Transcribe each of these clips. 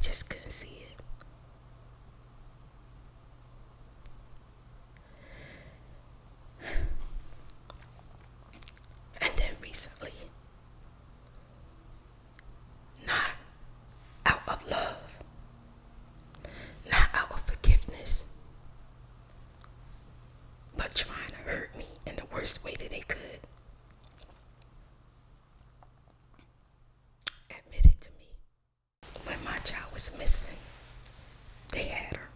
just couldn't see it. And then recently, not out of love, not out of forgiveness, but trying to hurt me in the worst way that they could, admitted to me when my child was missing, they had her.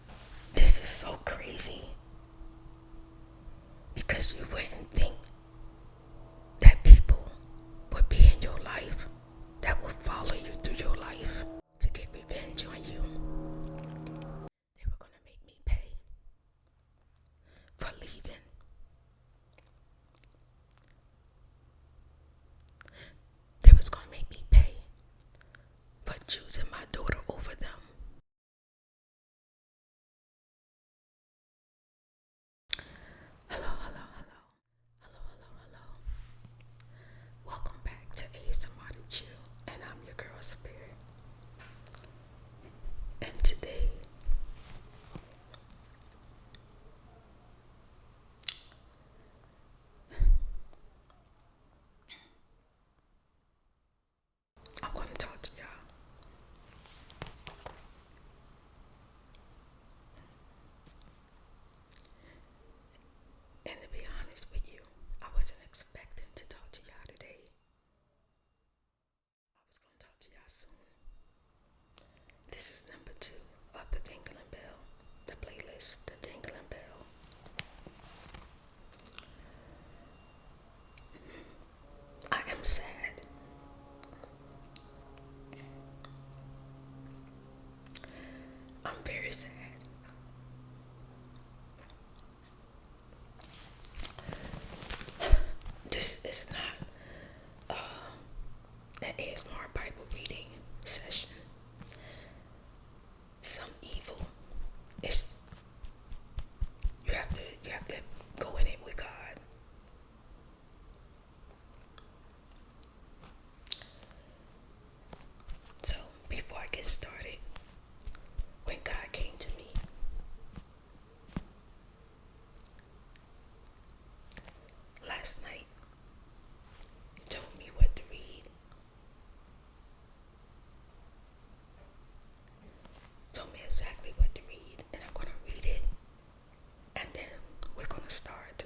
This is so crazy because you wouldn't think that people would be in your life, that would follow you through your life to get revenge on you. They were going to make me pay for leaving. They was going to make me pay for choosing my daughter over them. Hello, hello, hello. Hello, hello, hello. Welcome back to ASMRTheChew, and I'm your girl Spirit. And today, I'm going to talk to y'all. And to be honest with you, I wasn't expecting to talk to y'all today. I was going to talk to y'all soon. This is number 2 of the Dingling Bell, the playlist, the Dingling Bell. I am sad. I'm very sad. This is not an ASMR Bible reading session. Some evil is you have to go in it with God. So before I get started, when God came to me, last night, he told me what to read. Told me exactly what to read, and I'm going to read it, and then we're going to start.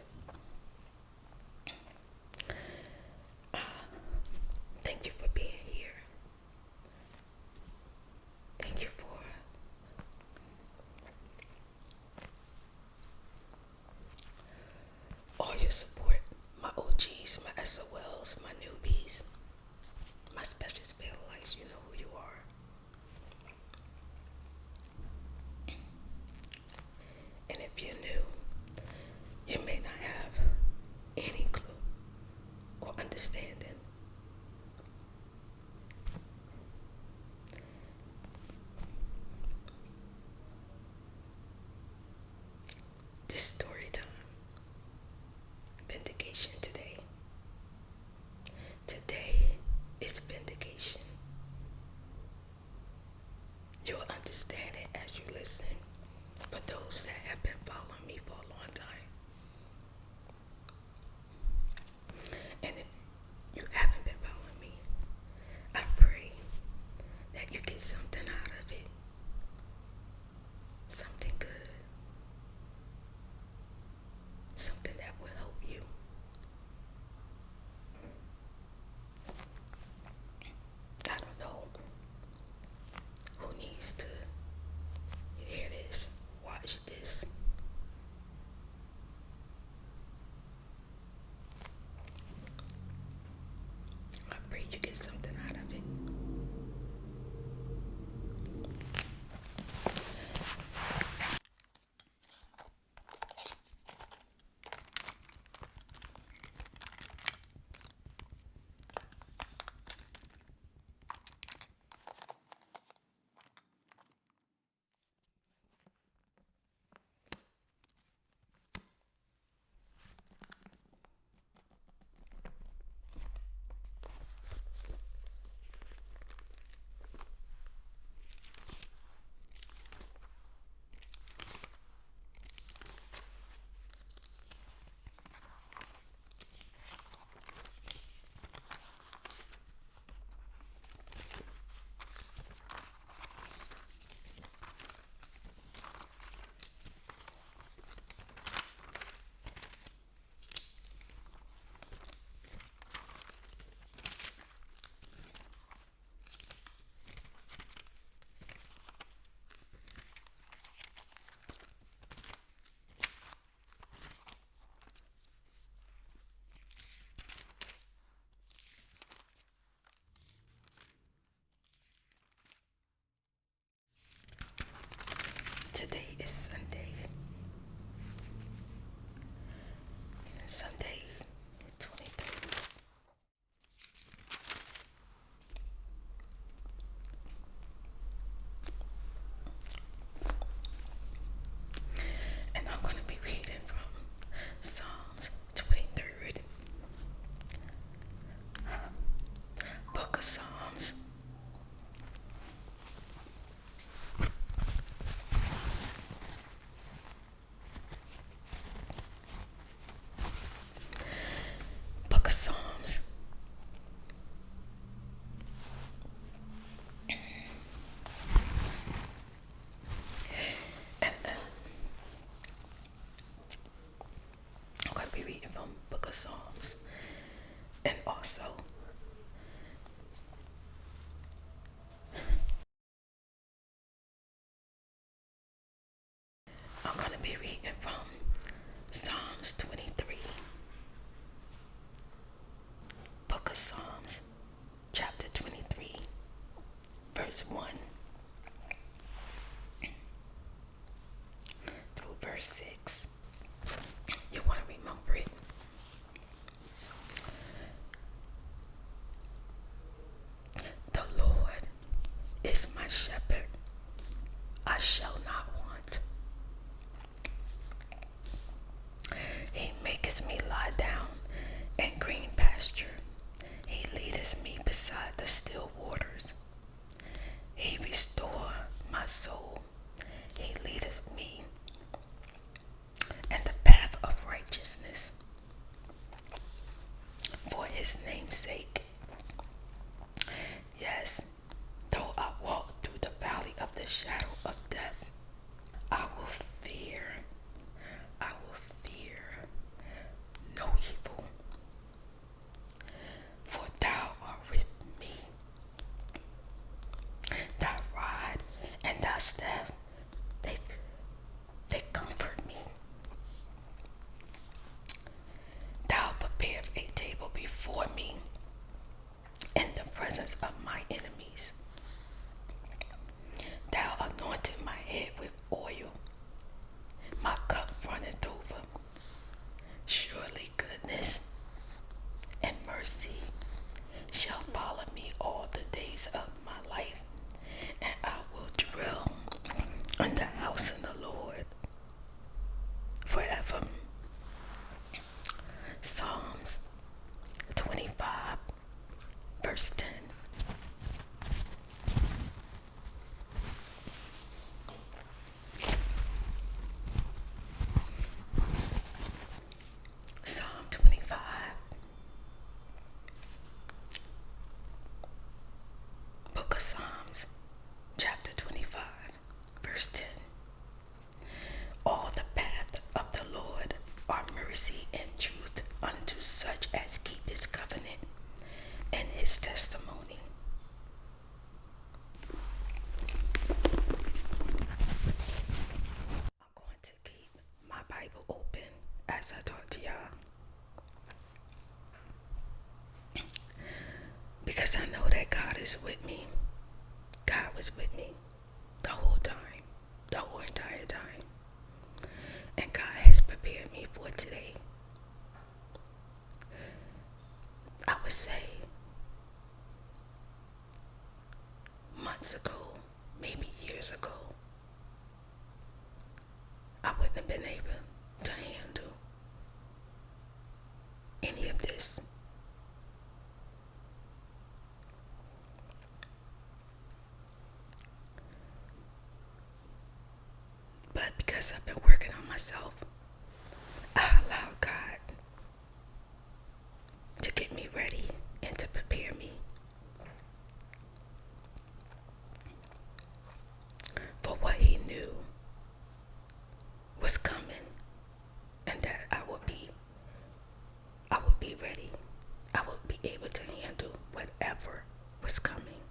Thank you for being here. Thank you for all your support, my OGs, my SOLs, my newbies, my special spotlights. You know who you are. And if you're new, you may not have any clue or understanding. This story time, vindication today. Today is vindication. You'll understand it as you listen. For those that have been following me for a long time. And if you haven't been following me, I pray that you get something out of it. Something good. Something that will help you. I don't know who needs to hear this, watch this. I pray you get something out of it. is Sunday. Sunday 23rd. And I'm going to be reading from Psalms 23rd. Book of Psalms. Book of Psalms. And I'm going to be reading from Book of Psalms. And also, I'm going to be reading from Psalms 23. Book of Psalms, chapter 23, verse 1 through verse 6. You want to remember it. The Lord is my shepherd. I shall not want. He maketh me lie down in green pasture. He leadeth me beside the still waters. He restore my soul. He leadeth me in the path of righteousness for his name's sake. Yes, though I walk through the valley of the shadow of death, I will fear no evil, for thou art with me. Thy rod and thy staff, they comfort me. Thou preparest a table before me in the presence of my enemies. Thou anointest my head with oil. My cup runneth over. Surely goodness and mercy shall follow me all the days of my life, and I will dwell in the house of the Lord forever. Psalms 25, verse 10. Psalm 25. Book of Psalms, chapter 25, verse 10. All the path of the Lord are mercy and truth unto such as keep his covenant and his testimony. I'm going to keep my Bible open as I talk to y'all, because I know that God is with me. God was with me the whole time, the whole entire time. And God has prepared me for today. I would say months ago, maybe years ago, I wouldn't have been able to handle any of this. But because I've been working on myself, I allowed God to get me ready and to prepare me for what he knew was coming, and that I would be ready. I would be able to handle whatever was coming.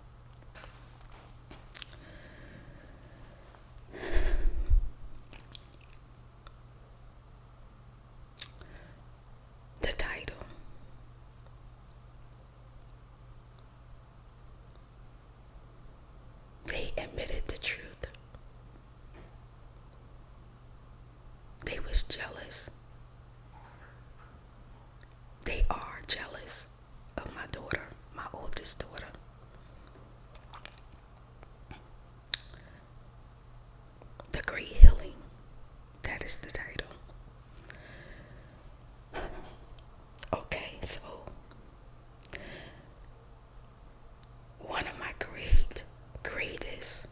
That's the title. Okay, so one of my greatest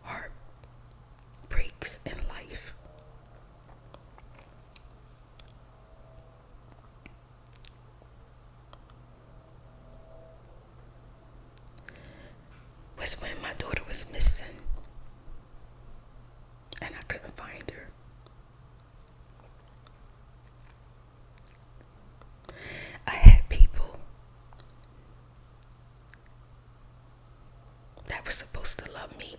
heartbreaks in life was when my daughter was missing and I couldn't find her. I had people that were supposed to love me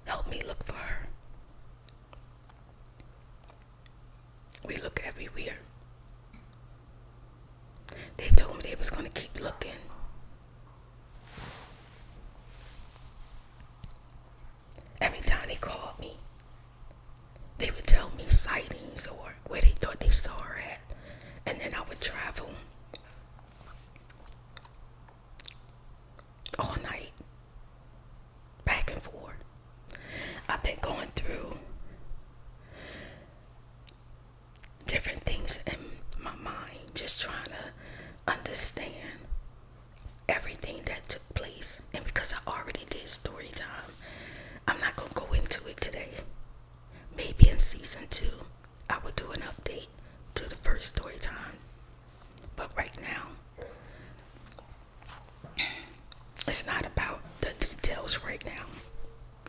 help me look for her. We look everywhere. They told me they was going to keep looking. Every time they called me, they would tell me sightings or where they thought they saw her at. And then I would travel all night, back and forth. I've been going through different things in my mind, just trying to understand everything that took place. And because I already did story time, I'm not going to go into it today. Maybe in season 2, I will do an update to the first story time. But right now, it's not about the details right now.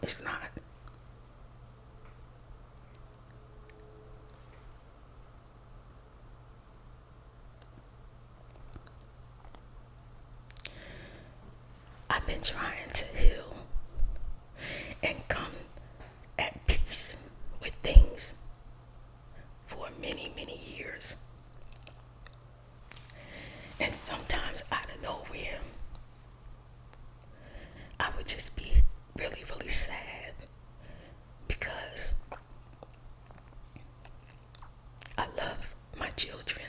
It's not. I've been trying to heal and come at peace with things for many, many years. And sometimes out of nowhere, I would just be really, really sad because I love my children.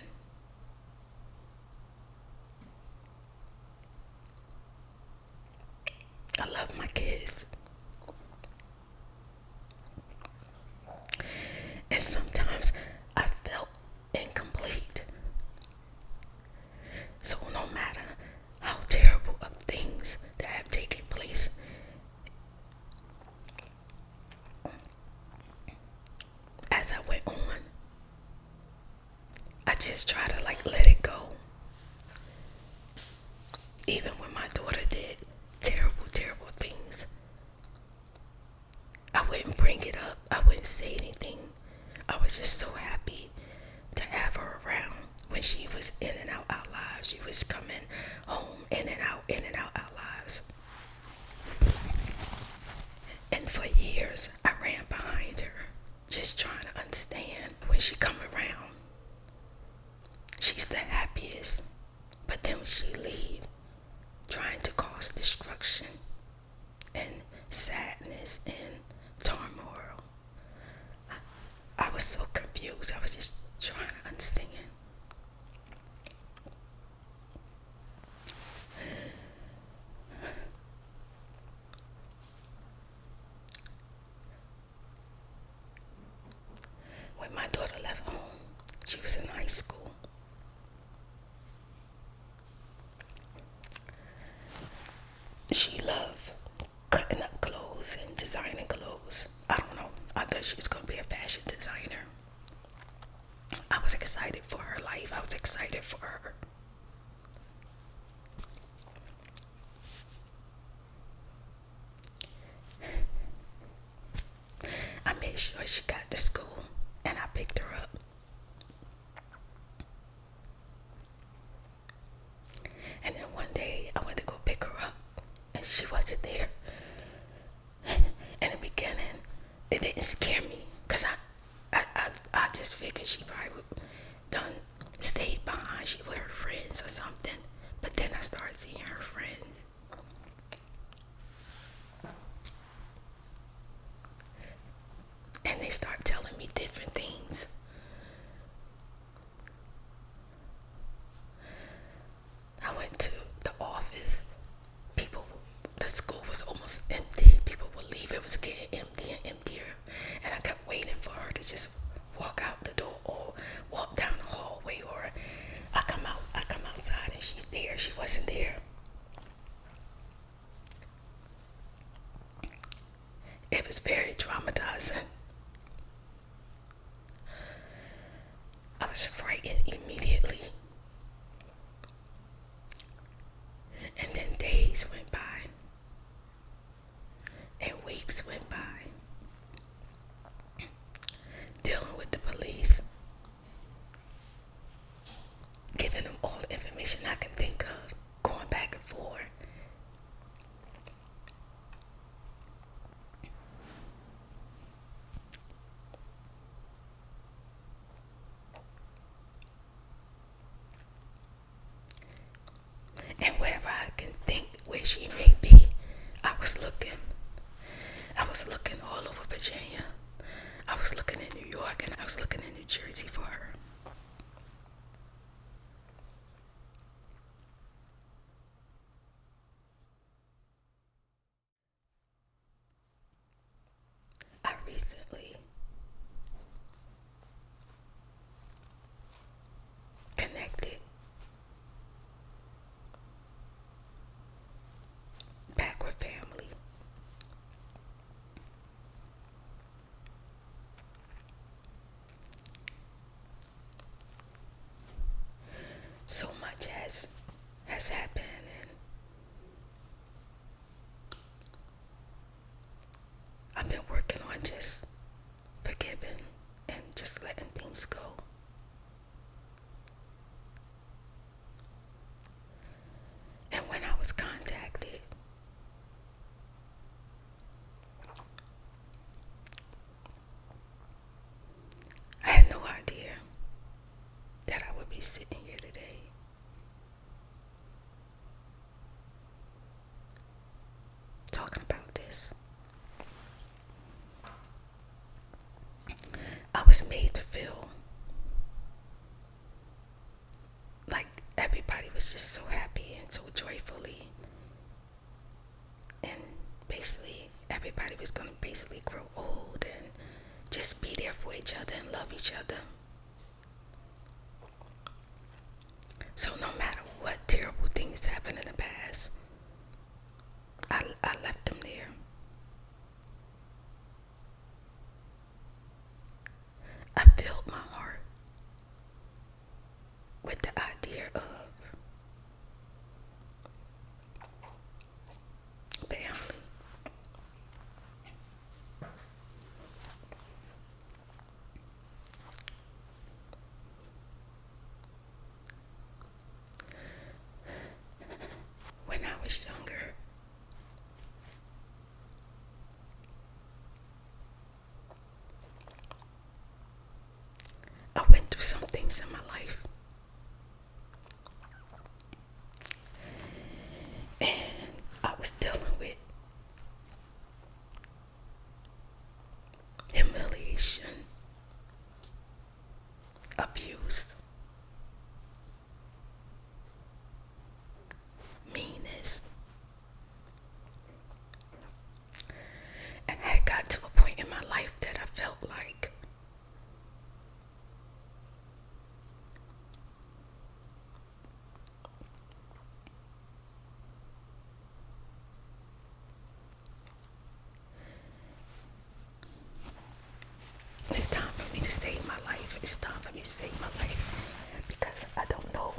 I love my kids. And sometimes I felt incomplete. So no matter how terrible of things that have taken place, as I went on, I just try to let it go. Even when my daughter did terrible, terrible things, I wouldn't bring it up. I wouldn't say anything. I was just so happy to have her around when she was in and out our lives. She was coming home in and out our lives. And for years, I ran behind her, just trying to understand. When she come around, she's the happiest. But then when she leave, trying to cause destruction and sadness and turmoil, I was so confused. I was just trying to understand. When my daughter left home, she was in high school. She loved cutting up clothes and designing clothes. I don't know. I thought she was going to be a fashion designer. I was excited for her life. I was excited for her. I made sure she got to school and I picked her up. And then one day I went to go pick her up and she wasn't there. In the beginning, it didn't scare me because I just figured she probably would done stayed behind. She with her friends or something. But then I started seeing her friends. And they start telling me different things. I went to the office. The school was almost empty. People would leave. It was getting empty and just walk out the door or walk down the hallway, or I come outside and she's there. She wasn't there. It was very traumatizing. I was frightened immediately. And then days went by. And weeks went by. Dealing with the police. Giving them all the information I can think of. Going back and forth. And wherever I can think where she may be, I was looking. I was looking all over Virginia. I was looking in New York, and I was looking in New Jersey for her. I recently connected back with family. So much has happened, and I've been working on just forgiving and just letting things go. And when I was contacted, I had no idea that I would be sitting here today. Talking about this. I was made to feel like everybody was just so happy and so joyfully, and basically everybody was going to basically grow old and just be there for each other and love each other. So no matter what terrible things happened in the past, I left them there. I filled my heart with the idea of family. When I was younger, I went through some things in my life. And I was dealing with humiliation, abuse, meanness. And I had got to a point in my life that I felt like it's time for me to save my life. It's time for me to save my life. Because I don't know.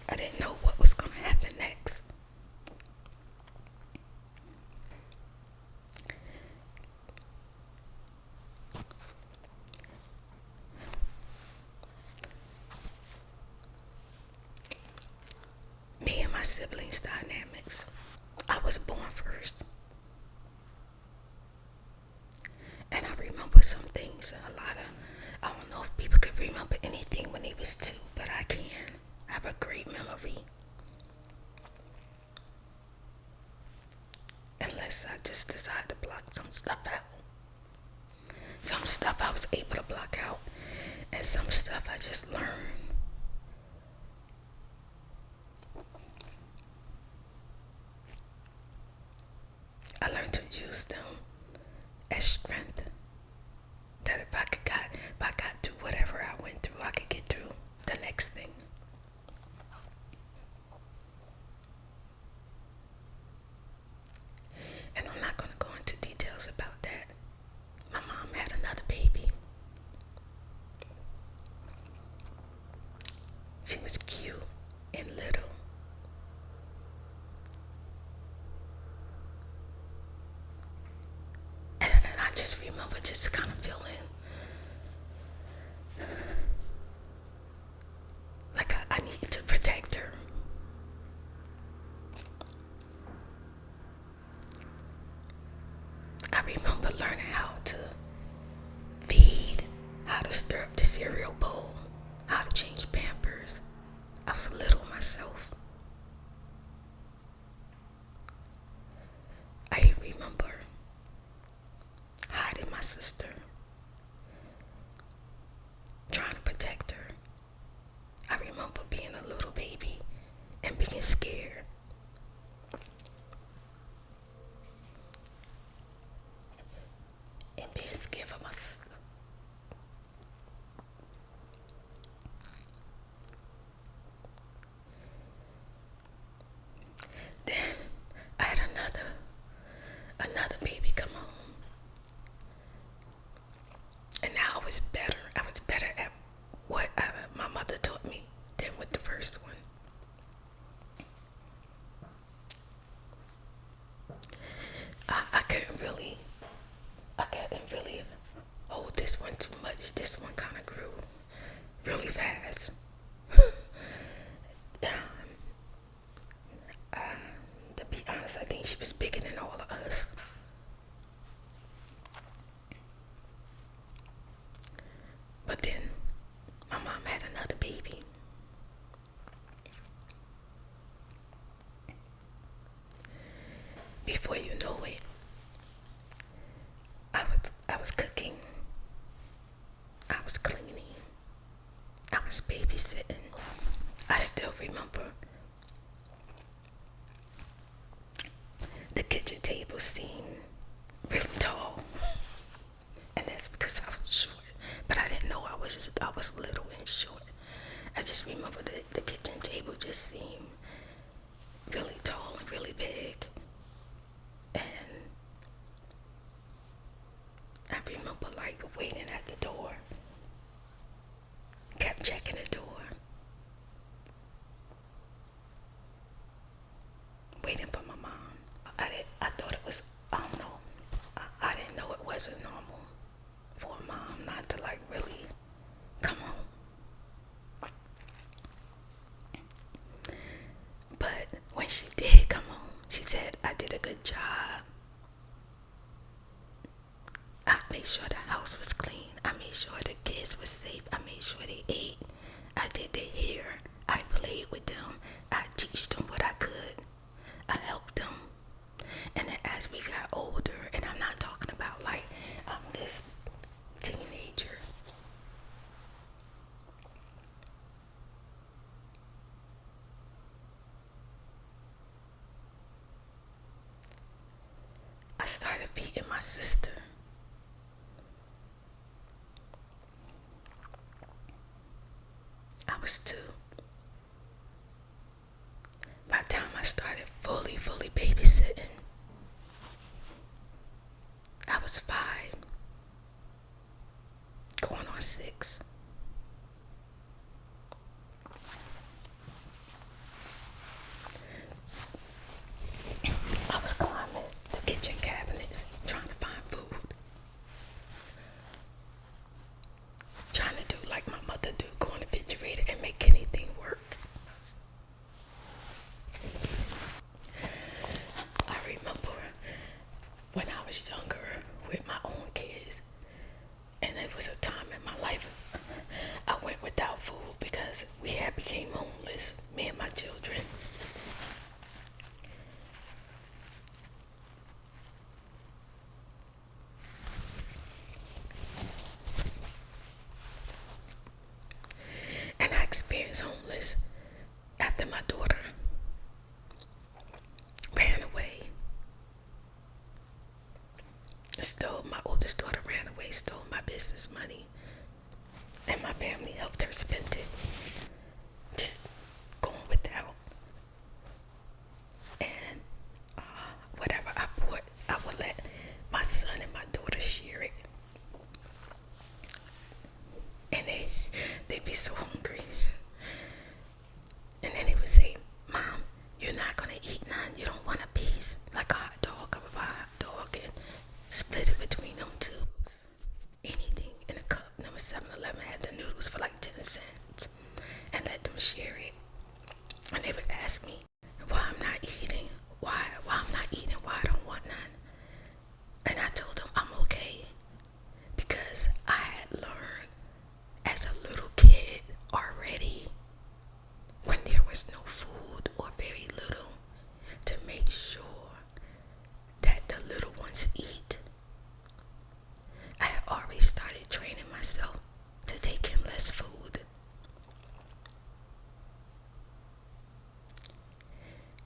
I didn't know what was going to happen next. Me and my siblings' dynamics. I was born first. And I remember some things, I don't know if people could remember anything when they was 2, but I can. I have a great memory. Unless I just decide to block some stuff out. Some stuff I was able to block out, and some stuff I just learned. I learned to use them as strength. That if I could just remember just kind of feeling like I needed to protect her. I remember learning how to feed, how to stir up the cereal bowl, how to change Pampers. I was little myself. I remember hiding my sister, trying to protect her. I remember being a little baby and being scared. And being scared for my sister. Then I had another baby come home. And now I was better. I was better at what my mother taught me than with the first one. I couldn't really hold this one too much. This one kind of grew really fast. To be honest, I think she was bigger than all of us. But then my mom had another baby. Before you know it, I was cooking, I was cleaning, I was babysitting. I still remember the kitchen table seemed really tall, and that's because I was short. But I didn't know I was little and short. I just remember the kitchen table just seemed really tall and really big. And I remember like waiting at the door, kept checking the door, waiting for my mom. I thought it was, I don't know, I didn't know it wasn't normal for a mom not to like really come home. But when she did come home, she said I did a good job. I made sure the house was clean. I made sure the kids were safe. I made sure they ate. I did their hair. I played with them. I teach them what I could. I helped them. And then as we got older, and I'm not talking about like I'm this teenager. I started beating my sister. I was 2. By the time I started fully babysitting, I was 5, going on 6. I was climbing the kitchen cabinets, trying to find food. Trying to do like my mother do, go in the refrigerator and make anything work. I remember when I was younger with my own kids, and it was a time in my life I went without food because we had became homeless, me and my children. And I experienced homeless after my daughter ran away. My oldest daughter ran away, stole my business money, and my family helped her spend it. Just going without. And whatever I bought, I would let my son and my daughter share it. And they'd be so hungry. And then they would say, "Mom, you're not gonna eat none. You don't want a piece, like a hot dog." I would buy a hot dog and split it between them 2. once eat. I had already started training myself to take in less food.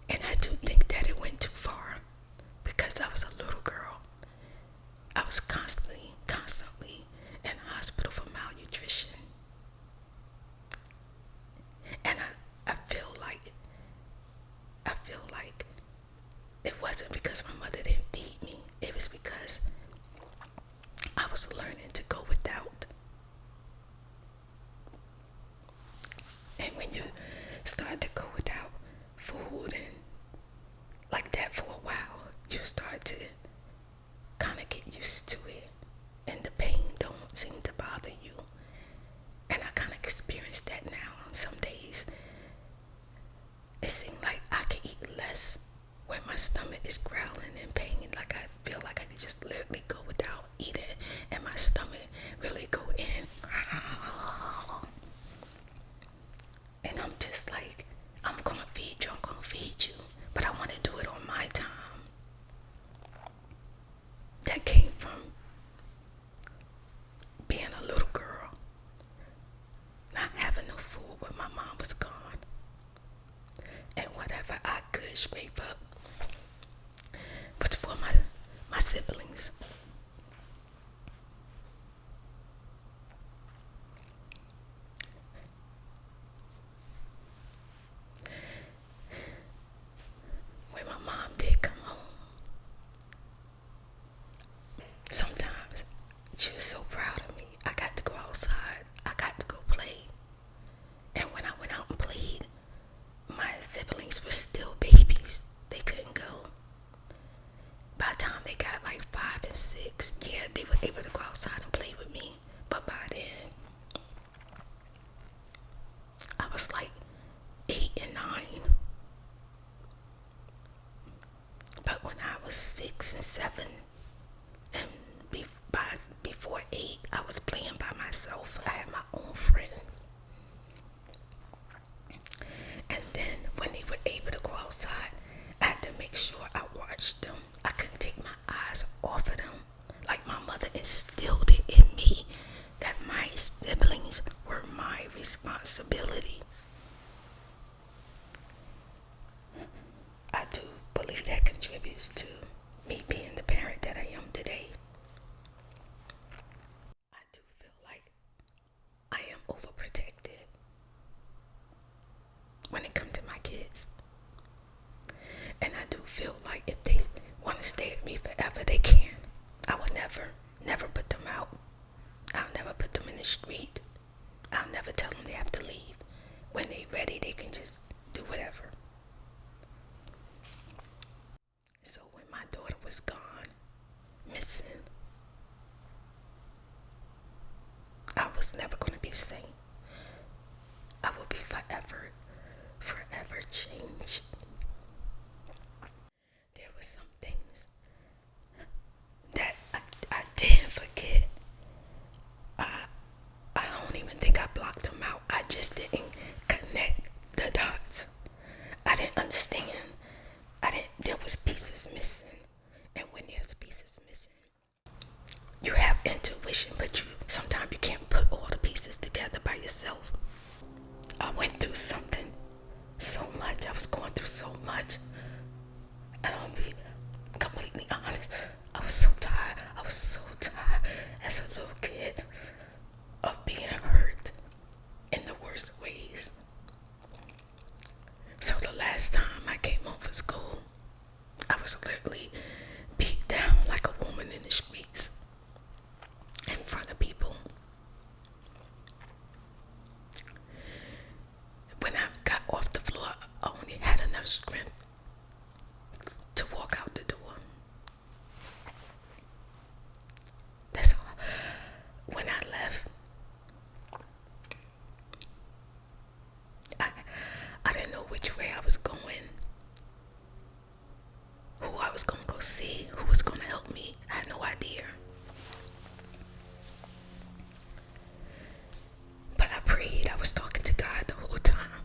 And I do think that it went too far because I was a little girl. I was constantly in the hospital for malnutrition. And I feel like it wasn't because my mother didn't feed me. It was because I was learning to go without. And when you start to go without food and like that for a while, you start to kind of get used to it, and the pain don't seem to bother you. And I kind of experience that now. Some days it seems like I can eat less when my stomach is growling in pain. Like I feel like I could just literally go without eating and my stomach really go in. And I'm just like, I'm gonna feed you, but I want to do it on my time. That came from being a little girl, not having no food when my mom was gone, and whatever I could scrape up was for my siblings. When my mom did come home, sometimes she was so proud of me. I got to go outside. I got to go play. And when I went out and played, my siblings were still babies. They couldn't go. By the time they got like 5 and 6, yeah, they were able to go outside and play with me. But by then, I was like 8 and 9. But when I was 6 and 7, and before 8, I was playing by myself. I had my own friends. And then when they were able to go outside, I had to make sure I watched them. I couldn't take my eyes off of them. Like my mother instilled it in me that my siblings were my responsibility. I do believe that contributes to me being the parent that I am today. I do feel like I am overprotected when it comes to my kids. And I do feel like if they want to stay with me forever, they can. I will never put them out. I'll never put them in the street. I'll never tell them they have to leave. When they're ready, they can just do whatever. So when my daughter was gone, missing, I was never going to be the same. I will be forever changed. There were some things that I didn't forget. I don't even think I blocked them out. I just didn't connect the dots. I didn't understand. There was pieces missing. And when there's pieces missing, you have intuition, but sometimes you can't put all the pieces together by yourself. I went through something so much. I was going through so much. And I'll be completely honest. I was so tired. As a little kid of being hurt in the worst ways. So the last time I came home from school, I was literally beat down like a woman in the streets in front of people. When I got off the floor, I only had enough strength to walk out the door. That's all. When I left, I didn't know which way I was going, who I was going to go see, who was going to help me. I had no idea. But I prayed. I was talking to God the whole time.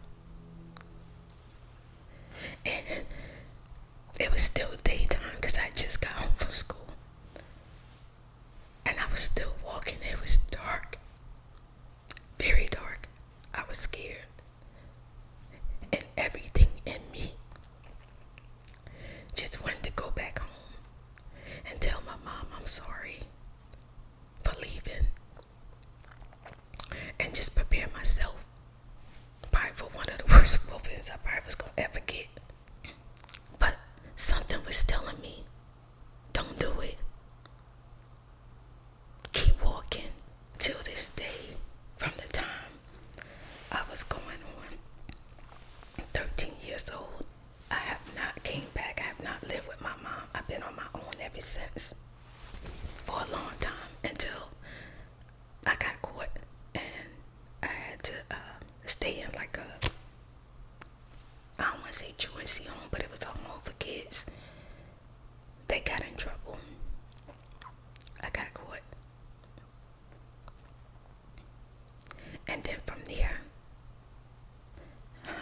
And it was still daytime because I just got home from school. telling me, don't do it. Keep walking. Till this day, from the time I was going on 13 years old, I have not came back. I have not lived with my mom. I've been on my own ever since. For a long time, until I got caught and I had to stay in like a, I don't want to say truancy home, but it was a home for kids. They got in trouble. I got caught. And then from there,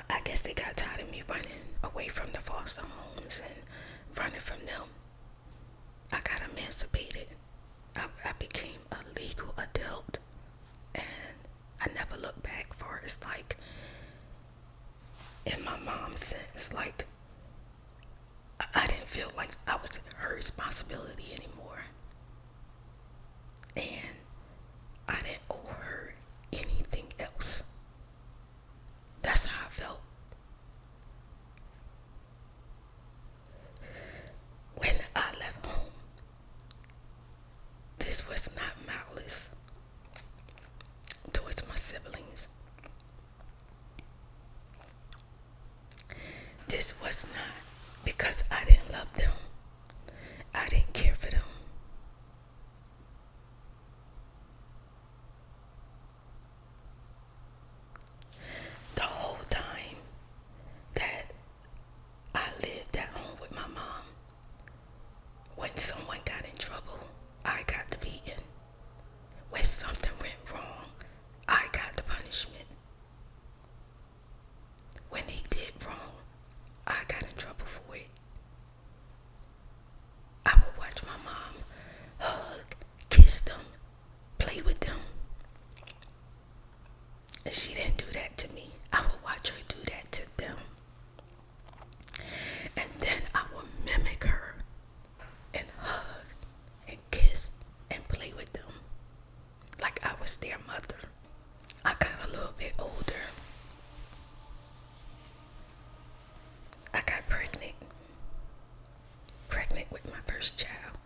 I guess they got tired of me running away from the foster homes and running from them. I got emancipated. I became a legal adult, and I never looked back for it's like in my mom's sense, like I didn't feel like I was her responsibility anymore, and I didn't owe her anything else. That's how I felt. When I left home, this was not malice towards my siblings. This was not because I didn't love them. I didn't care for them. The whole time that I lived at home with my mom, when someone got in trouble, I got the beating. When something went wrong, I got the punishment. When they did wrong, I got in trouble for it. I would watch my mom hug, kiss them, play with them. And she didn't do that to me. I would watch her do that to them. And then I would mimic her and hug and kiss and play with them like I was their mother. I got a little bit older. I got pregnant with my first child.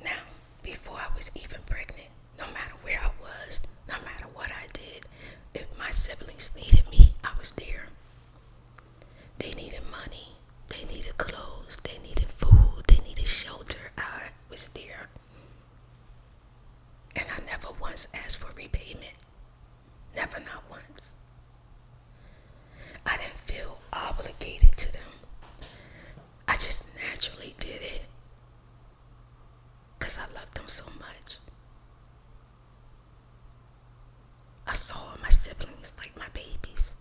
Now, before I was even pregnant, no matter where I was, no matter what I did, if my siblings needed me, I was there. They needed money, they needed clothes, they needed food, they needed shelter. I was there. And I never once asked for repayment. Never, not once. I didn't feel obligated to them. I just naturally did it because I loved them so much. I saw my siblings like my babies.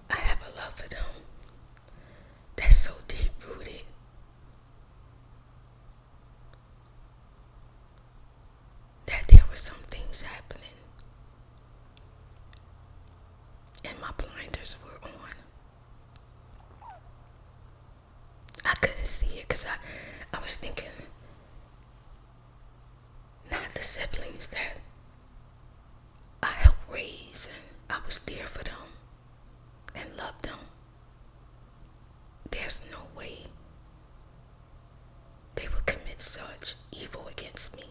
I have a love for them that's so deep rooted. That there were some things happening and my blinders were on. I couldn't see it because I was thinking, not the siblings that I helped raise and I was there for them and loved them. There's no way they would commit such evil against me.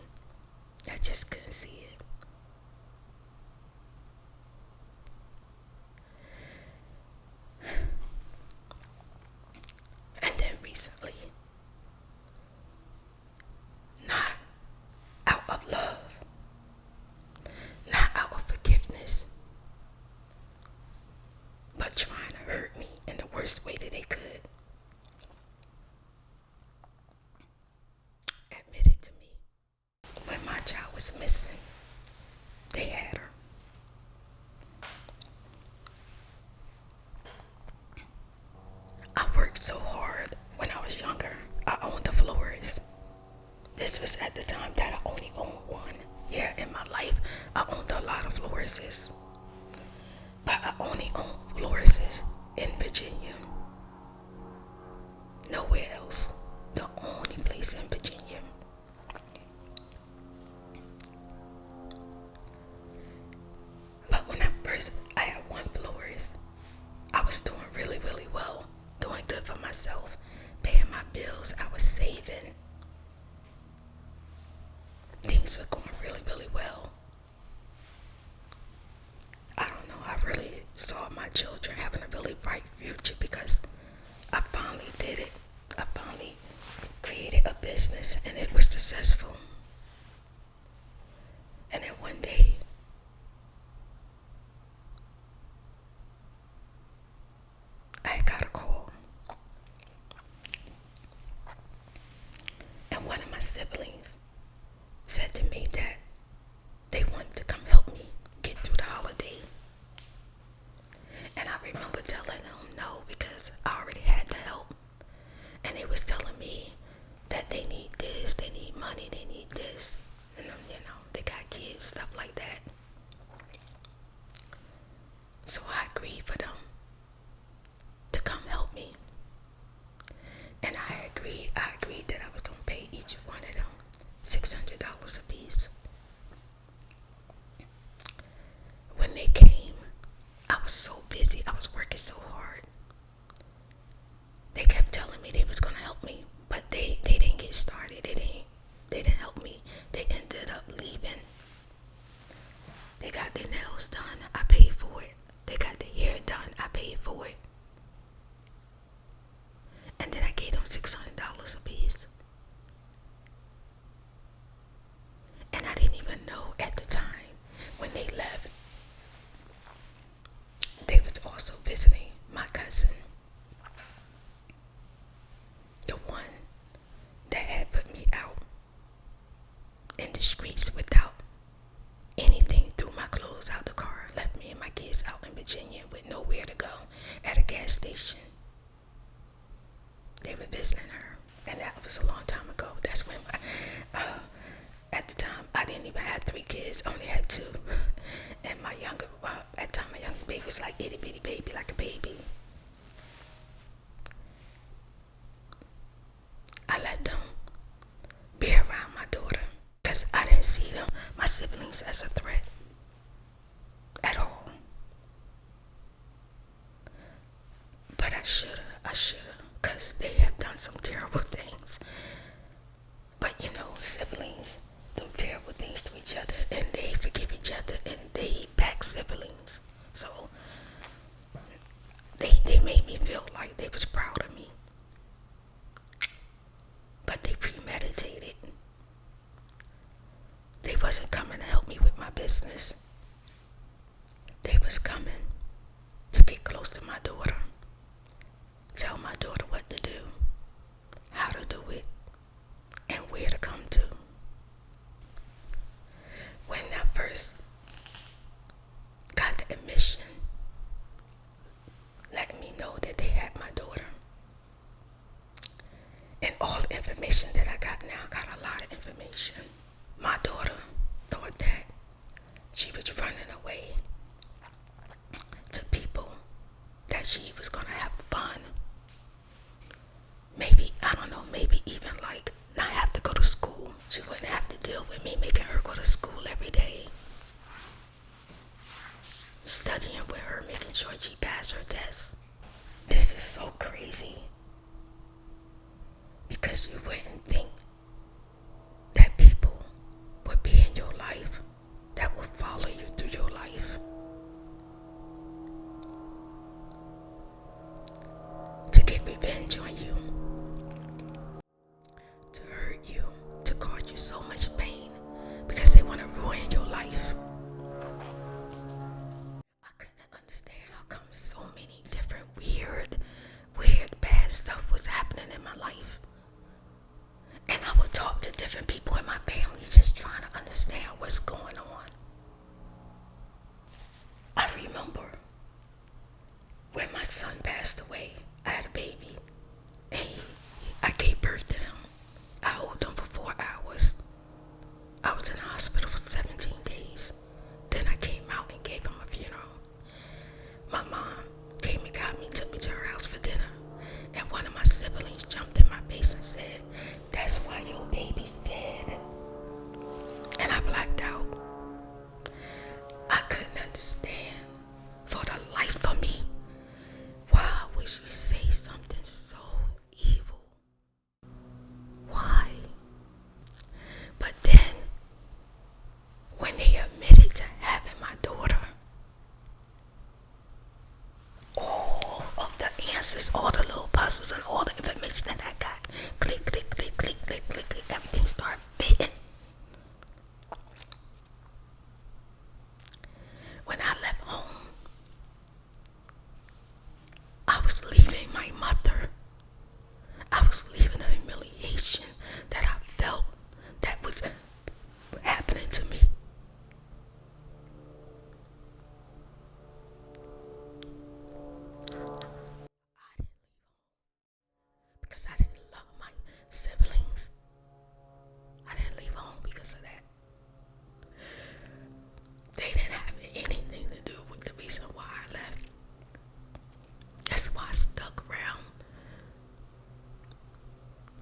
I just couldn't see it. And then recently, not out of love, not out of forgiveness, but trying to hurt me in the worst way that they could, admitted to me when my child was missing, they had her. I worked so hard when I was younger. I owned a florist. This was at the time that I only owned one. Yeah, in my life, I owned a lot of florists. But I only owned florists in Virginia. Nowhere else. The only place in Virginia. But when children having a really bright future because I finally did it. I finally created a business and it was successful. And then one day, I got a call. And one of my siblings said to me that they wanted to come help me get through the holiday. And I remember telling them no because I already had the help. And they was telling me that they need this, they need money, they need this. And they got kids, stuff like that. So I agreed for them to come help me. And I agreed that I was going to pay each one of them $600 a piece. When they came, I was so busy. I was working so hard. They kept telling me they was going to help me, but they didn't get started. They didn't help me. They ended up leaving. They got their nails done. I paid for it. They got their hair done. I paid for it. And then I gave them $600 a piece. And I didn't even know at the time when they left, they was also visiting my cousin. The one that had put me out in the streets without anything, threw my clothes out the car, left me and my kids out in Virginia with nowhere to go at a gas station. They were visiting her, and that was a long time ago. That's when at the time I didn't even have 3 kids, only had 2. And my younger, at the time my youngest baby was like itty bitty baby, like a baby. I let them be around my daughter because I didn't see them, my siblings, as a threat at all. But I should have, because they have done some terrible things. But siblings do terrible things to each other, and they forgive each other, and they back siblings. So they made me feel like they was proud of me. But they premeditated. They wasn't coming to help me with my business. They was coming to get close to my daughter, tell my daughter what to do, how to do it, and where to come to. When I first got the admission, letting me know that they had my daughter, and all the information that I got now, I got a lot of information. My daughter thought that she was running away to people, that she was going to have fun. Maybe, I don't know, maybe even like not have to go to school. She wouldn't have to deal with me making her go to school every day. Studying with her, making sure she passed her tests. This is so crazy. Because you wouldn't think that people would be in your life, that would follow you through your life. To get revenge on you. To hurt you. To cause you so much pain. Because they want to ruin your life. I couldn't understand how come so many different weird, bad stuff was happening in my life. And I would talk to different people in my family just trying to understand what's going on. I remember when my son passed away, I had a baby. And I gave birth to him. I held him for 4 hours. I was in the hospital for 17 days. Then I came out and gave him a funeral. My mom came and got me, took me to her house for dinner. And one of my siblings jumped in my face and said, "That's why your baby's dead." And I blacked out. I couldn't understand for the life of me, why would she say something answers, all the little puzzles, and all the information that I got. Click, click, click, click, click, click, click. Everything started fitting. When I left home, I was leaving my mother. I was leaving the humiliation that I felt that was happening to me. Because I didn't love my siblings. I didn't leave home because of that. They didn't have anything to do with the reason why I left. That's why I stuck around.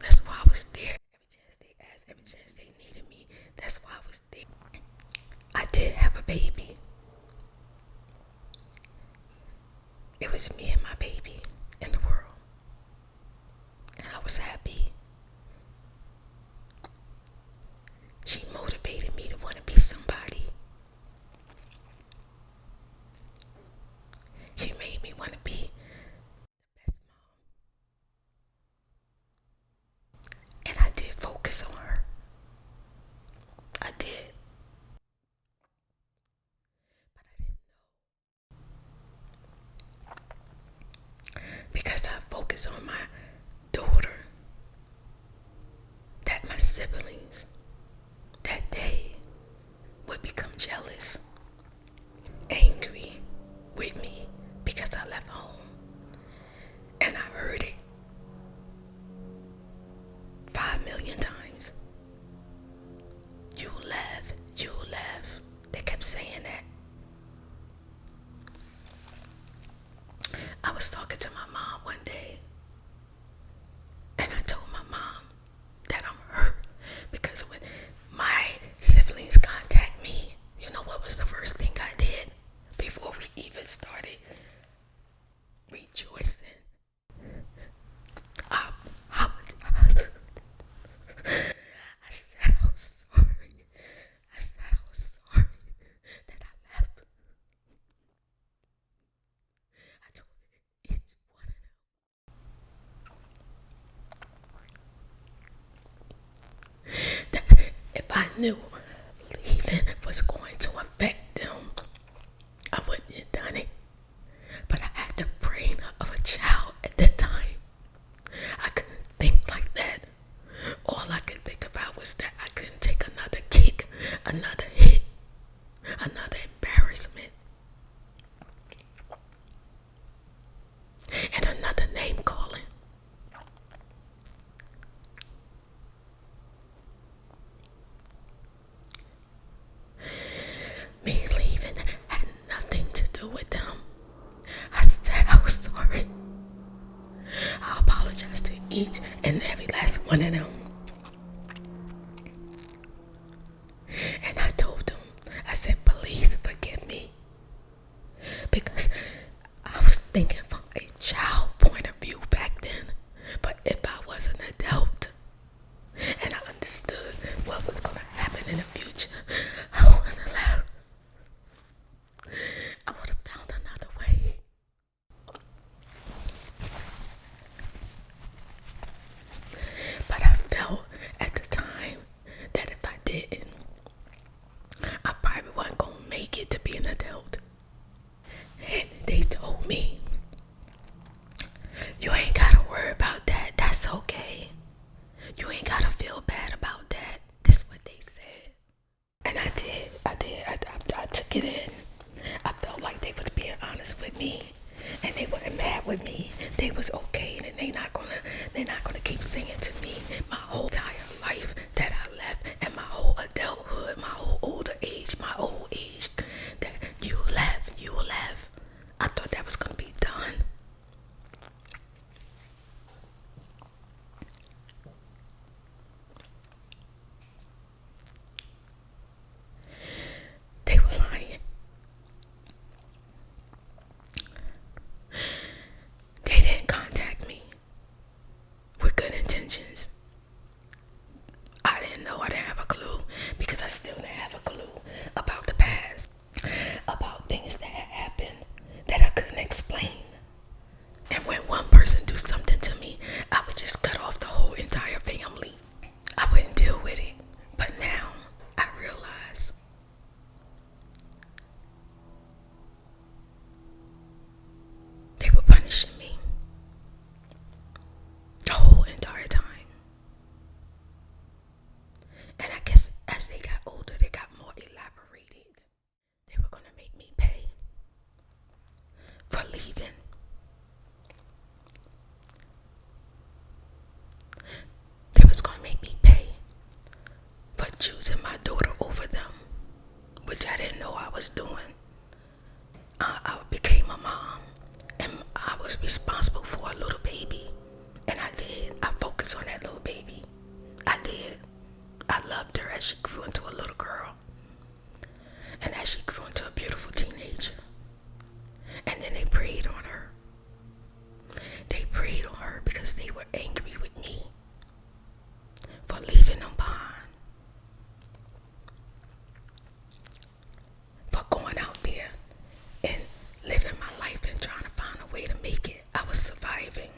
That's why I was there. Every chance they asked, every chance they needed me, that's why I was there. I did have a baby. It was me and my baby in the world. And I was happy. She motivated me to want to be somebody. She made me want to be the best mom. And I did focus on her. I did. But I didn't know. Because I focused on my daughter, that my siblings that day would become jealous, angry with me because I left home. And I heard it 5 million times. You left, you left. They kept saying that. I was talking to my mom one day, and I told my mom that I'm hurt because when my siblings contact me, you know what was the first thing I did before we even started rejoicing? I apologized. I said I was sorry. I said I was sorry that I left. I told each one of them that if I knew leaving was going to affect them, I wouldn't have done it. But I had the brain of a child at that time. I couldn't think like that. All I could think about was that I couldn't take another kick, another hit, another embarrassment, and another name calling. Me leaving had nothing to do with them. I said I was sorry. I apologized to each and every last one of them. And I told them, I said, please forgive me. Because I was thinking from a child point of view back then. But if I was an adult and I understood what was going to happen in the future, I wouldn't have left. I would have found another way. But I felt at the time that if I didn't, I probably wasn't going to make it to be an adult. And they told me, you ain't got to worry about that. That's okay. You ain't got to feel bad about that. That's what they said. And I did. I took it in. I felt like they was being honest with me. And they weren't mad with me. They was okay. And they're not gonna keep saying to me my whole entire life that I left, and my whole adulthood, my whole older age, my old age, that you left. I thought that was gonna be done. They were lying. They was responsible for a little baby. And I did. I focused on that little baby. I did. I loved her as she grew into a little girl. And as she grew into a beautiful teenager. And then they preyed on her. They preyed on her because they were angry with me for leaving them behind. For going out there and living my life and trying to find a way to make it. I was surviving.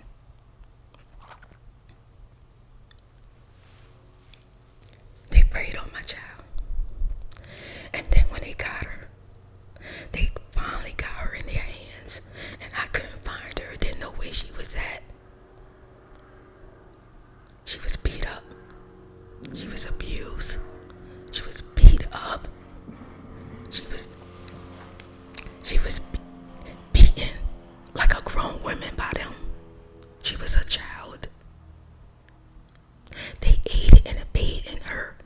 They preyed on my child. And then when they got her, they finally got her in their hands. And I couldn't find her. Didn't know where she was at. She was beat up. She was abused. She was beat up. She was beaten like a grown woman by them. She was a child. They aided and abetted in her.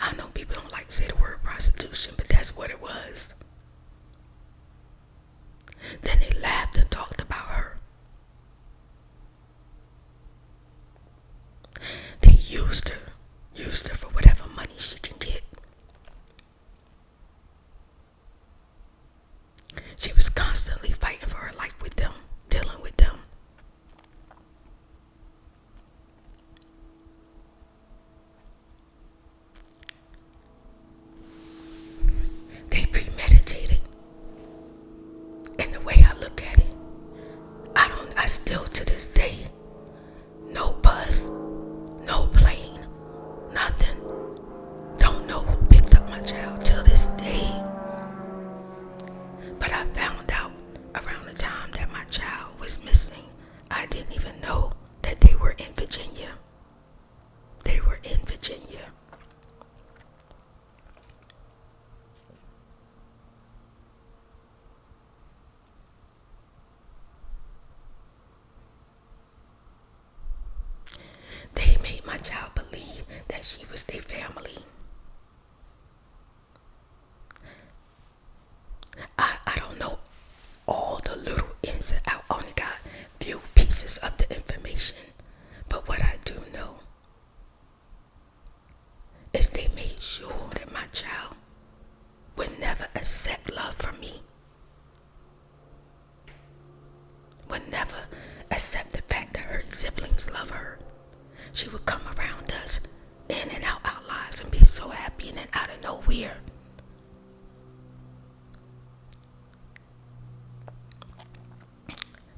I know people don't like to say the word prostitution, but that's what it was. Then they laughed and talked about her. They used her for whatever money she can get. She was constantly fighting for her life with them, dealing with them. They premeditated. And the way I look at it, I still to this day, no bus, no plane, nothing. Don't know who picked up my child till this day. But I found out around the time that my child was missing, I didn't even know that they were in Virginia. They were in Virginia. They made my child believe that she was their family. I don't know all the little ins and outs. I only got few pieces of the information. But what I do know is they made sure that my child would never accept love from me. Would never accept the fact that her siblings love her. She would come around us in and out our lives and be so happy, and then out of nowhere,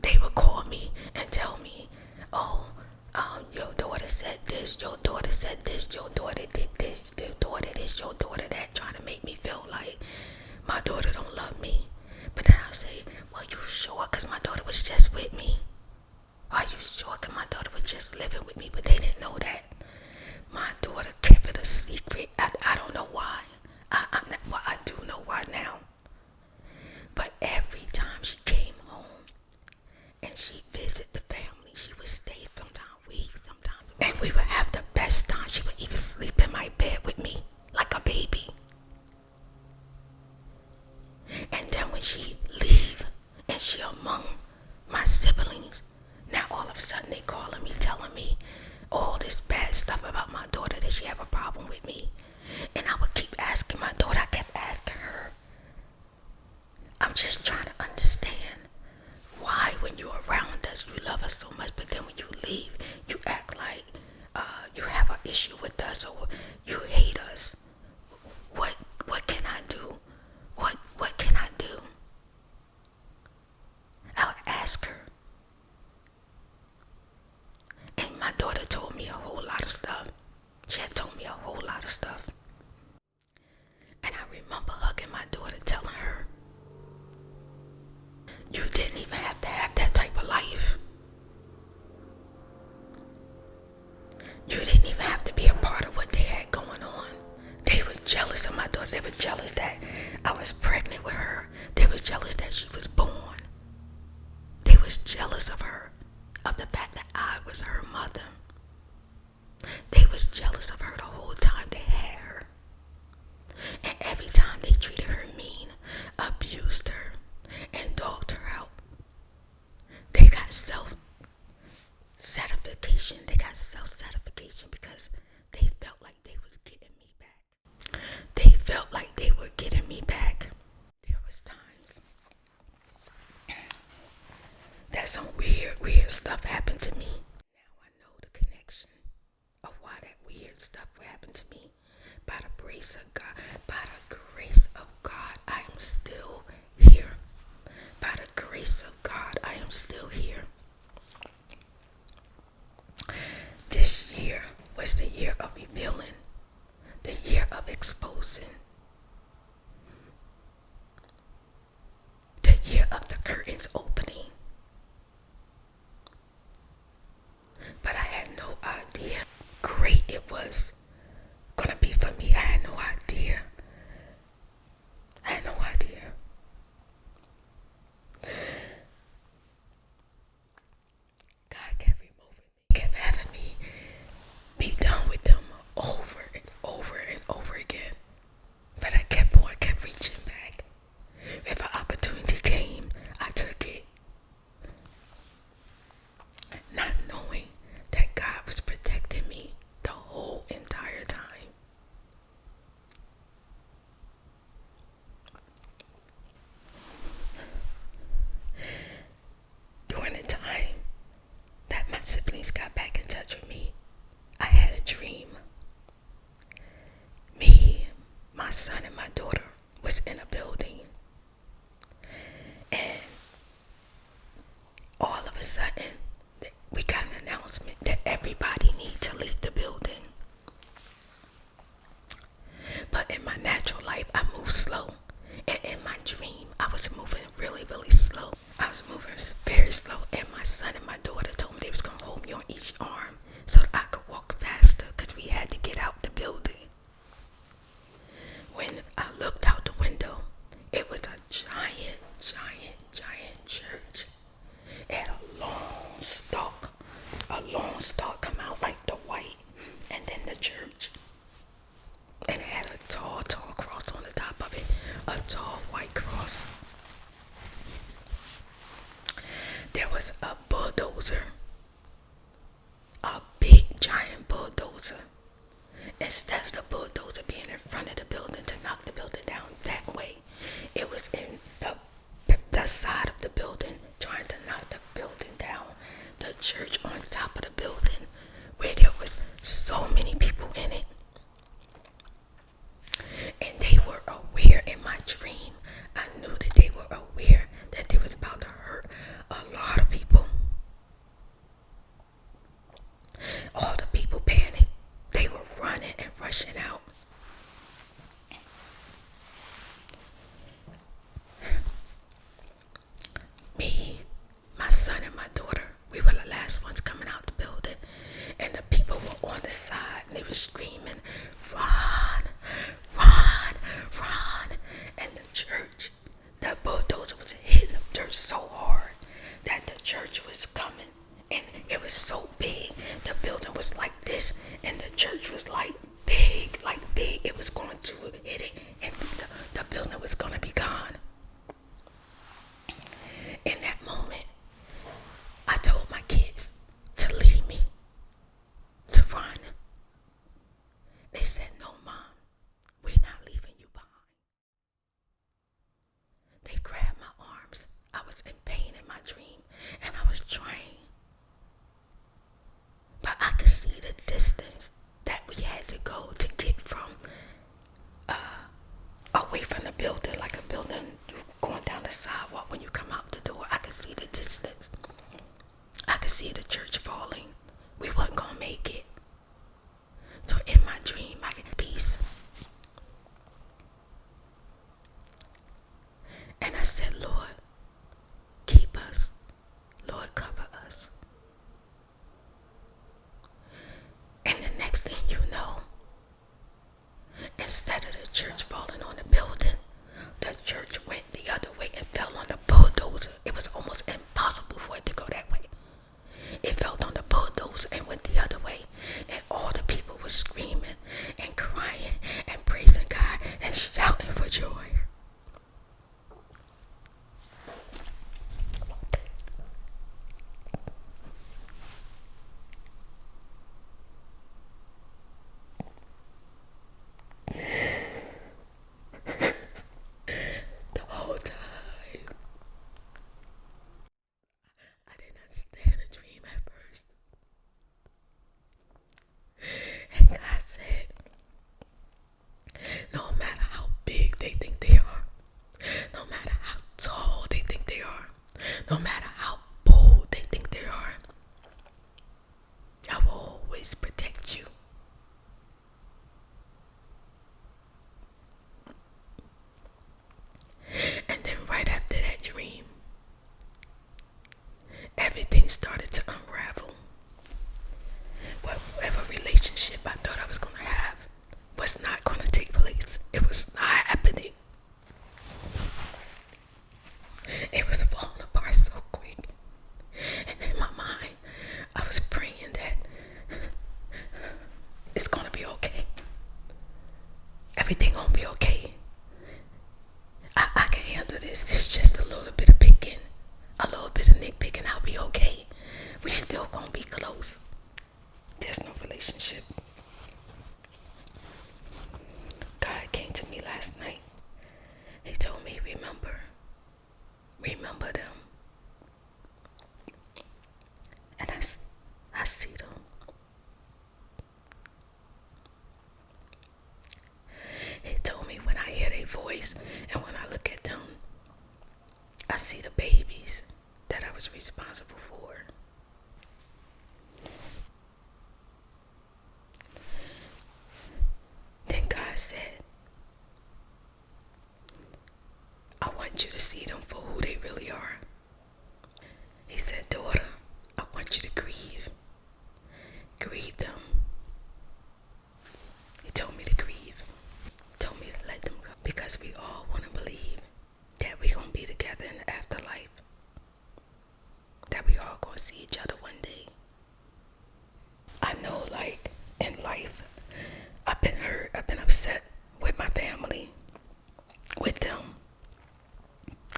they would call me and tell me, oh, your daughter said this, your daughter said this, your daughter did this, your daughter this, your daughter that, trying to make me feel like my daughter don't love me. But then I'll say, well, you sure? Because my daughter was just with me. Are you sure? Because my daughter was just living with me. But they didn't know that. My daughter kept it a secret. I don't know why. Well, I do know why now. But every time she came home and she visited the family, she would stay sometimes weeks, sometimes. And we would have the best time. She would even sleep in my bed with me like a baby. And then when she leave and she among my siblings, now all of a sudden they calling me, telling me all this bad stuff about my daughter, that she have a problem with me. And I would keep asking my daughter, I kept asking her, I'm just trying to understand why when you're around us, you love us so much, but then when you leave, you act like you have an issue with us or you hate us. What can I do? What can I do? I would ask her. And my daughter told me a whole lot of stuff. She had told me a whole lot of stuff. And I remember hugging my daughter, telling her, you didn't even have to have that type of life. You didn't even have to be a part of what they had going on. They were jealous of my daughter. They were jealous that I was pregnant with her. They were jealous that she was born. They was jealous of her, of the fact that I was her mother. They was jealous of her the whole time they had her. And every time they treated her mean, abused her, dream, I was moving really, really slow. I was moving very slow, and my son and my daughter told me they was gonna hold me on each arm so that I could walk faster because we had to get out the building. When I looked out the window, it was a giant, giant, giant church. It had a long stalk come out like the white, and then the church. And it had a tall, tall cross on the top of it, a tall white cross. There was a bulldozer, a big giant bulldozer. Instead of the bulldozer being in front of the building to knock the building down that way, it was in the side of the building trying to knock the building down. The church on top of the building where there was so many people in it. And they were aware in my dream. I knew that they were aware that they was about to hurt a lot of people. All the people panicked. They were running and rushing out. Me, my son and my daughter, we were the last ones coming out the building. And the people were on the side and they were screaming, "Run, run, run." And the church, the bulldozer was hitting the dirt so hard that the church was coming. And it was so big. The building was like this and the church was like big, It was going to hit it and the building was going to be gone. In that moment, I told my kids to leave me, to run. They said, "No, Mom, we're not leaving you behind." They grabbed my arms. I was in pain in my dream, and I was trying. But I could see the distance that we had to go to get from away from the building, like a building going down the sidewalk when you come out the door. I could see the distance. I could see the church falling. We wasn't gonna make it. So in my dream, I get peace. And I said, "Lord, keep us. Lord, cover us." And the next thing you know, instead of the church falling on the building, the church went the other way and fell on the bulldozer. It was almost impossible for it to go that way. It fell on the bulldozer and went the other way. And all the people were screaming and crying and praising God and shouting for joy. The whole time, I didn't understand the dream at first. And God said, no matter how big they think they are, no matter how tall they think they are, no matter how bold they think they are, I will always protect you. And then right after that dream, everything started to unravel. Whatever relationship I thought I was going to have was not going to take place. It was not happening. It was falling apart so quick. And in my mind, I was praying that it's going to be okay. Everything going to be okay. I can handle this. It's just a little bit of picking, a little bit of nitpicking. I'll be okay. We still going to be close. There's no relationship. God came to me last night. He told me, remember them. And I see them. He told me when I hear their voice and when I look at them, I see the babies that I was responsible for. Then God said, I want want you to see them for who they really are. He said, daughter, I want you to grieve. Grieve them. He told me to grieve. He told me to let them go. Because we all want to believe that we're going to be together in the afterlife. That we all going to see each other one day. I know, like, in life, I've been hurt. I've been upset with my family. With them.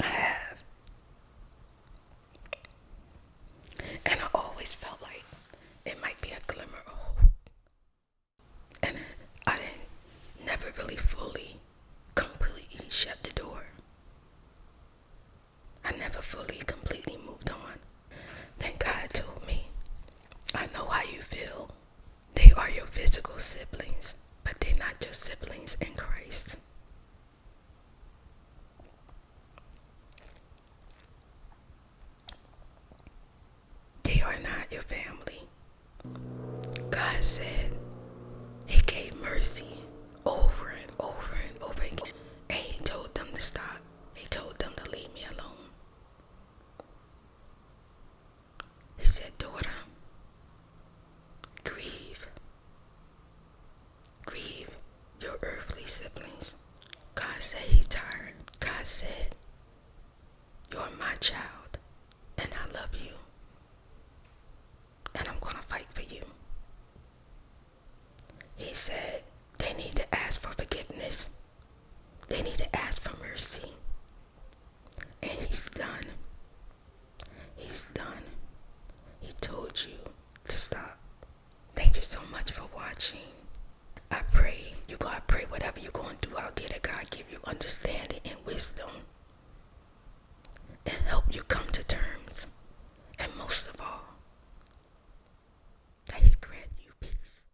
I have. And I always felt like it might be a glimmer of hope. And I didn't never really fully, completely shut the door. I never fully, completely moved on. Then God told me, I know how you feel. They are your physical siblings, but they're not your siblings in Christ. They are not your family. God said He gave mercy over and over and over again. And He told them to stop. He told them to leave me alone. He said, daughter, grieve. Grieve your earthly siblings. God said He's tired. God said, you're my child, and I love you. And I'm going to fight for you. He said they need to ask for forgiveness. They need to ask for mercy. And He's done. He's done. He told you to stop. Thank you so much for watching. I pray whatever you're going through out there, that God give you understanding and wisdom and help you come to terms. And most of all, that He grant you peace.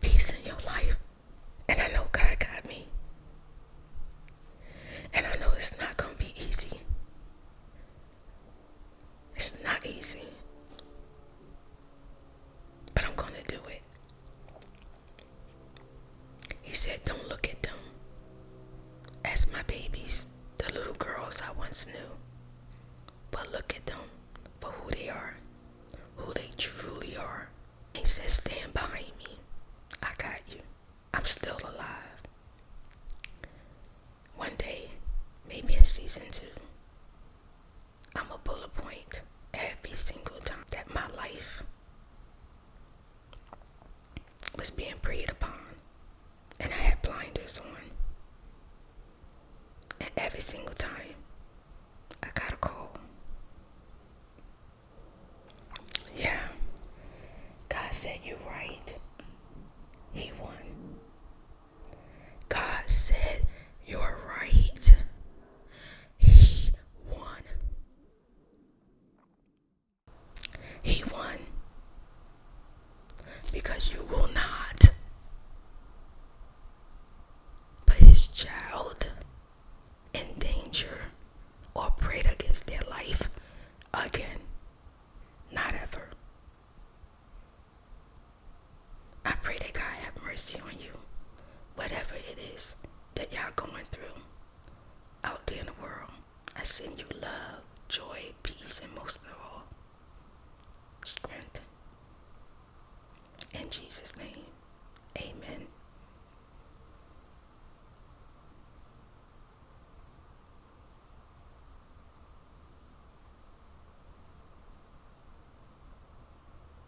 Peace in your life. And I know God got me. And I know it's not going to be easy. It's not easy. But I'm going to do it. He said, don't look at them as my babies, the little girls I once knew. But look at them for who they are, who they truly are. He said, stand behind me. I got you. I'm still alive. One day, maybe in season 2, I'm a bullet point every single time that my life was being preyed upon. And I had blinders on. And every single time, I got a call. Yeah. God said, you're right. He won. God said, you're right. He won. He won. Because you will not put His child in danger or prayed against their life again. Not ever. I pray that God have mercy on you. Whatever it is that y'all going through out there in the world, I send you love, joy, peace, and most of all, strength. In Jesus' name.